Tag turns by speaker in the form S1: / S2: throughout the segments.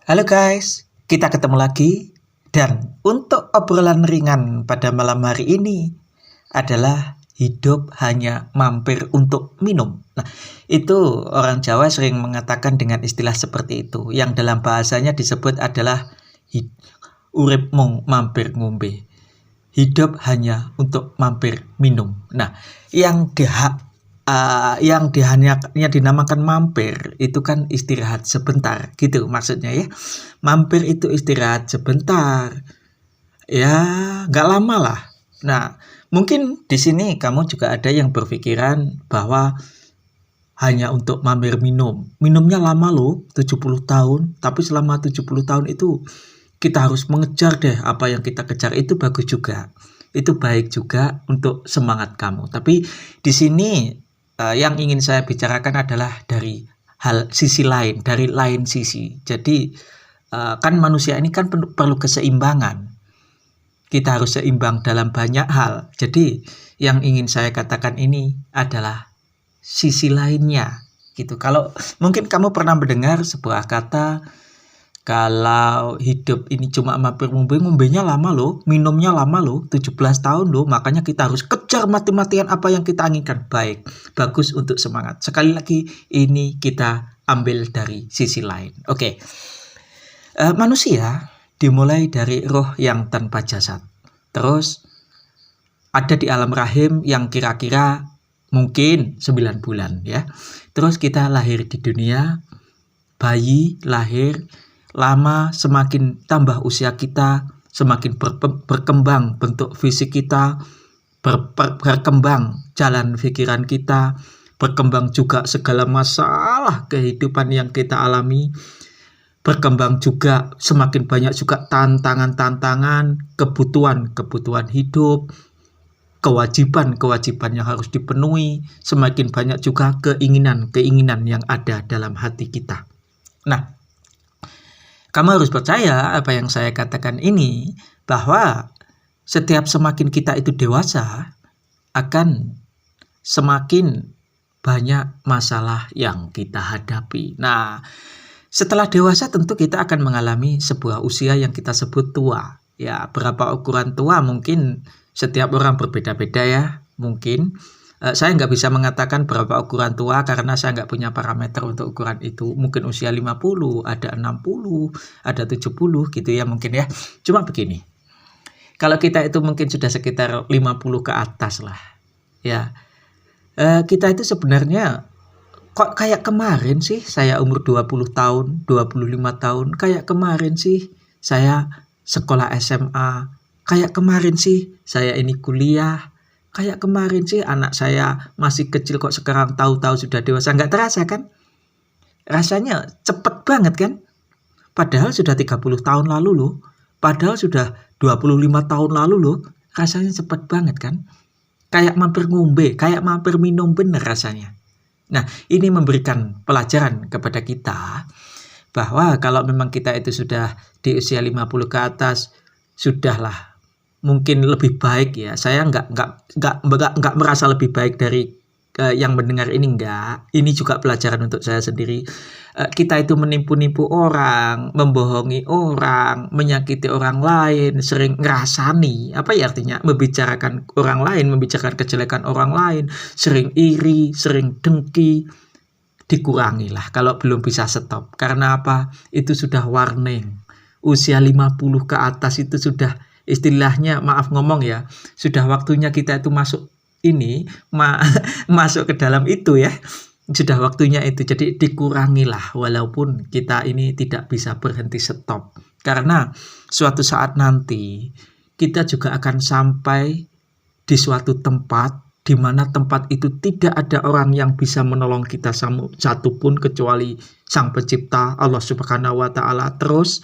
S1: Halo guys, kita ketemu lagi dan untuk obrolan ringan pada malam hari ini adalah hidup hanya mampir untuk minum. Nah, itu orang Jawa sering mengatakan dengan istilah seperti itu yang dalam bahasanya disebut adalah urip mung mampir ngombe. Hidup hanya untuk mampir minum. Nah, yang hanya dinamakan mampir itu kan istirahat sebentar gitu maksudnya ya. Mampir itu istirahat sebentar, ya nggak lama lah. Nah, mungkin di sini kamu juga ada yang berpikiran bahwa hanya untuk mampir minum. Minumnya lama loh, 70 tahun, tapi selama 70 tahun itu kita harus mengejar deh apa yang kita kejar. Itu bagus juga. Itu baik juga untuk semangat kamu. Tapi di sini yang ingin saya bicarakan adalah dari sisi lain, dari lain sisi. Jadi kan manusia ini kan perlu keseimbangan. Kita harus seimbang dalam banyak hal. Jadi yang ingin saya katakan ini adalah sisi lainnya gitu. Kalau mungkin kamu pernah mendengar sebuah kata, kalau hidup ini cuma mampir ngombenya lama loh, minumnya lama loh, 17 tahun loh, makanya kita harus kejar mati-matian apa yang kita inginkan. Baik, bagus untuk semangat. Sekali lagi ini kita ambil dari sisi lain. Oke. Manusia dimulai dari roh yang tanpa jasad. Terus ada di alam rahim yang kira-kira mungkin 9 bulan ya. Terus kita lahir di dunia, bayi lahir, lama semakin tambah usia kita, semakin berkembang bentuk fisik kita, berkembang jalan pikiran kita, berkembang juga segala masalah kehidupan yang kita alami, berkembang juga semakin banyak juga tantangan-tantangan, kebutuhan hidup, kewajiban yang harus dipenuhi, semakin banyak juga keinginan yang ada dalam hati kita. Nah, kamu harus percaya apa yang saya katakan ini, bahwa setiap semakin kita itu dewasa, akan semakin banyak masalah yang kita hadapi. Nah, setelah dewasa tentu kita akan mengalami sebuah usia yang kita sebut tua. Ya, berapa ukuran tua mungkin setiap orang berbeda-beda ya, mungkin. Saya nggak bisa mengatakan berapa ukuran tua karena saya nggak punya parameter untuk ukuran itu. Mungkin usia 50, ada 60, ada 70 gitu ya mungkin ya. Cuma begini, kalau kita itu mungkin sudah sekitar 50 ke atas lah. Ya, kita itu sebenarnya kok kayak kemarin sih saya umur 20 tahun, 25 tahun. Kayak kemarin sih saya sekolah SMA. Kayak kemarin sih saya ini kuliah. Kayak kemarin sih anak saya masih kecil kok sekarang tahu-tahu sudah dewasa. Nggak terasa kan? Rasanya cepet banget kan? Padahal sudah 30 tahun lalu loh. Padahal sudah 25 tahun lalu loh. Rasanya cepet banget kan? Kayak mampir ngombe, kayak mampir minum bener rasanya. Nah, ini memberikan pelajaran kepada kita bahwa kalau memang kita itu sudah di usia 50 ke atas, sudahlah mungkin lebih baik ya. Saya nggak merasa lebih baik dari yang mendengar ini, enggak. Ini juga pelajaran untuk saya sendiri. Kita itu menipu-nipu orang, membohongi orang, menyakiti orang lain, sering ngerasani, apa ya artinya, membicarakan orang lain, membicarakan kejelekan orang lain, sering iri, sering dengki. Dikurangilah kalau belum bisa stop. Karena apa? Itu sudah warning. Usia 50 ke atas itu sudah istilahnya, maaf ngomong ya, sudah waktunya kita itu masuk ini masuk ke dalam itu ya. Sudah waktunya itu. Jadi dikurangilah walaupun kita ini tidak bisa berhenti stop. Karena suatu saat nanti kita juga akan sampai di suatu tempat di mana tempat itu tidak ada orang yang bisa menolong kita satupun kecuali Sang Pencipta, Allah Subhanahu wa Ta'ala. Terus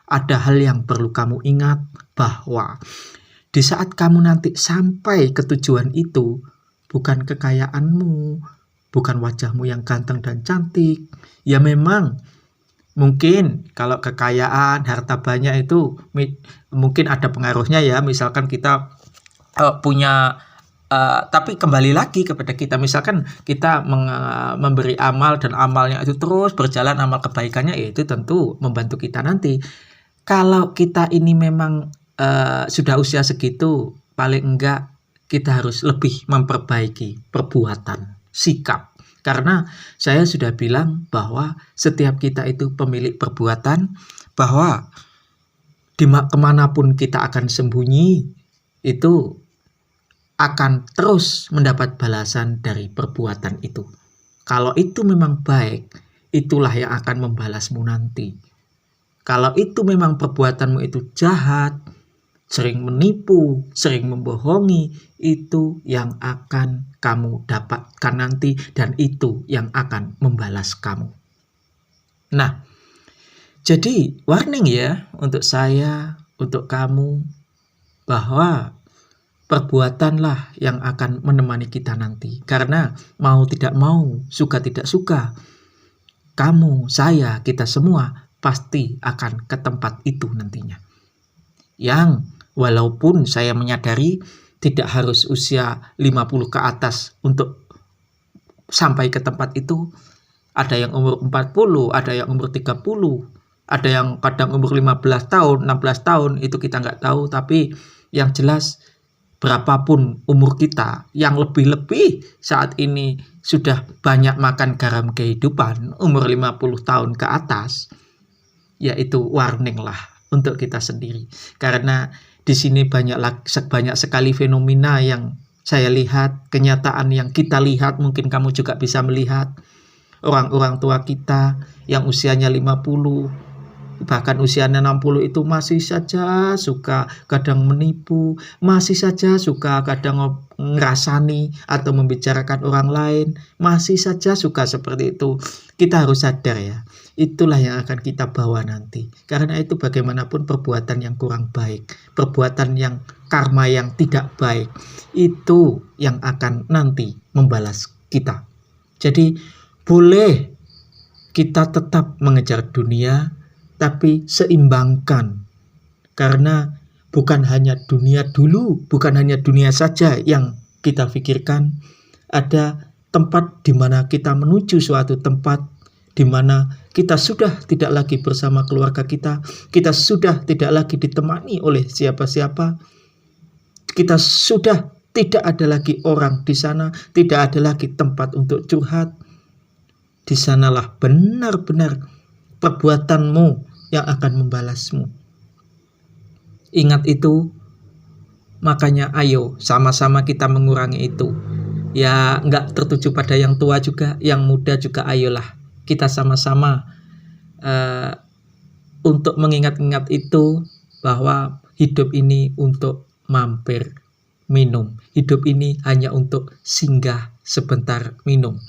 S1: ada hal yang perlu kamu ingat, bahwa di saat kamu nanti sampai ke tujuan itu, bukan kekayaanmu, bukan wajahmu yang ganteng dan cantik. Ya memang mungkin kalau kekayaan, harta banyak itu mungkin ada pengaruhnya ya. Misalkan kita punya Tapi kembali lagi kepada kita, misalkan kita memberi amal dan amalnya itu terus berjalan, amal kebaikannya, itu tentu membantu kita nanti. Kalau kita ini memang sudah usia segitu, paling enggak kita harus lebih memperbaiki perbuatan, sikap. Karena saya sudah bilang bahwa setiap kita itu pemilik perbuatan, bahwa kemanapun kita akan sembunyi, itu akan terus mendapat balasan dari perbuatan itu. Kalau itu memang baik, itulah yang akan membalasmu nanti. Kalau itu memang perbuatanmu itu jahat, sering menipu, sering membohongi, itu yang akan kamu dapatkan nanti, dan itu yang akan membalas kamu. Nah, jadi warning ya untuk saya, untuk kamu, bahwa perbuatanlah yang akan menemani kita nanti. Karena mau tidak mau, suka tidak suka, kamu, saya, kita semua pasti akan ke tempat itu nantinya. Yang walaupun saya menyadari tidak harus usia 50 ke atas untuk sampai ke tempat itu. Ada yang umur 40, ada yang umur 30, ada yang kadang umur 15 tahun, 16 tahun, itu kita nggak tahu. Tapi yang jelas, berapapun umur kita, yang lebih-lebih saat ini sudah banyak makan garam kehidupan, umur 50 tahun ke atas, yaitu warning lah untuk kita sendiri. Karena di sini banyak sekali fenomena yang saya lihat, kenyataan yang kita lihat, mungkin kamu juga bisa melihat. Orang-orang tua kita yang usianya 50, bahkan usianya 60 itu masih saja suka kadang menipu, masih saja suka kadang ngerasani atau membicarakan orang lain, masih saja suka seperti itu. Kita harus sadar ya, itulah yang akan kita bawa nanti. Karena itu bagaimanapun perbuatan yang kurang baik, perbuatan yang karma yang tidak baik, itu yang akan nanti membalas kita. Jadi boleh kita tetap mengejar dunia, tapi seimbangkan. Karena bukan hanya dunia dulu, bukan hanya dunia saja yang kita pikirkan. Ada tempat di mana kita menuju suatu tempat di mana kita sudah tidak lagi bersama keluarga kita sudah tidak lagi ditemani oleh siapa-siapa, kita sudah tidak ada lagi orang di sana, tidak ada lagi tempat untuk curhat. Di sanalah benar-benar perbuatanmu yang akan membalasmu. Ingat itu, makanya ayo sama-sama kita mengurangi itu. Ya nggak tertuju pada yang tua juga, yang muda juga, ayolah kita sama-sama untuk mengingat-ingat itu, bahwa hidup ini untuk mampir minum. Hidup ini hanya untuk singgah sebentar minum.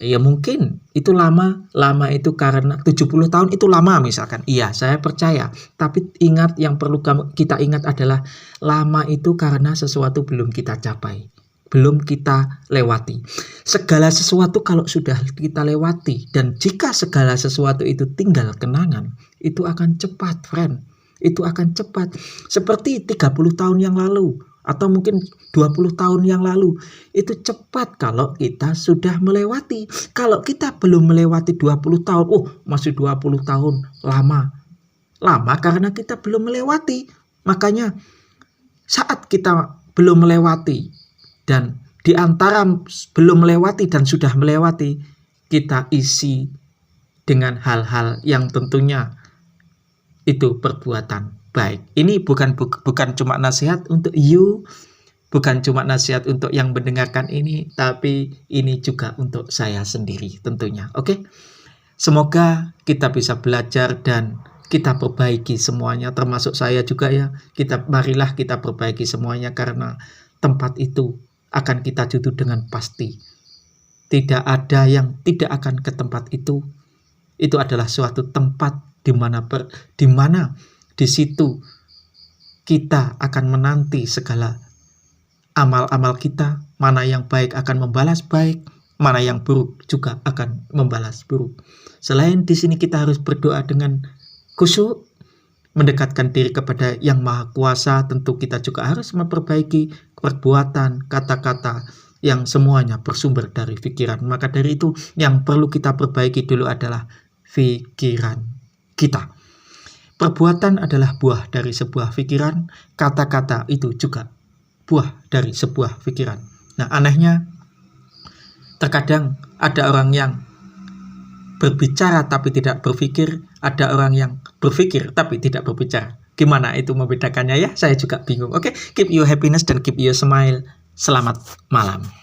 S1: Ya mungkin itu lama itu karena 70 tahun itu lama misalkan. Iya, saya percaya. Tapi ingat, yang perlu kita ingat adalah lama itu karena sesuatu belum kita capai, belum kita lewati. Segala sesuatu kalau sudah kita lewati, dan jika segala sesuatu itu tinggal kenangan, itu akan cepat, friend. Itu akan cepat. Seperti 30 tahun yang lalu, atau mungkin 20 tahun yang lalu, itu cepat kalau kita sudah melewati. Kalau kita belum melewati 20 tahun, masih 20 tahun, lama karena kita belum melewati. Makanya saat kita belum melewati, dan di antara belum melewati dan sudah melewati, kita isi dengan hal-hal yang tentunya itu perbuatan baik. Ini bukan cuma nasihat untuk you, bukan cuma nasihat untuk yang mendengarkan ini, tapi ini juga untuk saya sendiri tentunya. Oke? Semoga kita bisa belajar dan kita perbaiki semuanya, termasuk saya juga ya. Marilah kita perbaiki semuanya, karena tempat itu akan kita tuju dengan pasti. Tidak ada yang tidak akan ke tempat itu. Itu adalah suatu tempat di mana di situ kita akan menanti segala amal-amal kita. Mana yang baik akan membalas baik, mana yang buruk juga akan membalas buruk. Selain di sini kita harus berdoa dengan khusyuk, mendekatkan diri kepada Yang Maha Kuasa, tentu kita juga harus memperbaiki perbuatan, kata-kata yang semuanya bersumber dari pikiran. Maka dari itu yang perlu kita perbaiki dulu adalah pikiran kita. Perbuatan adalah buah dari sebuah pikiran, kata-kata itu juga buah dari sebuah pikiran. Nah, anehnya terkadang ada orang yang berbicara tapi tidak berpikir, ada orang yang berpikir tapi tidak berbicara. Gimana itu membedakannya ya? Saya juga bingung. Oke, keep your happiness dan keep your smile. Selamat malam.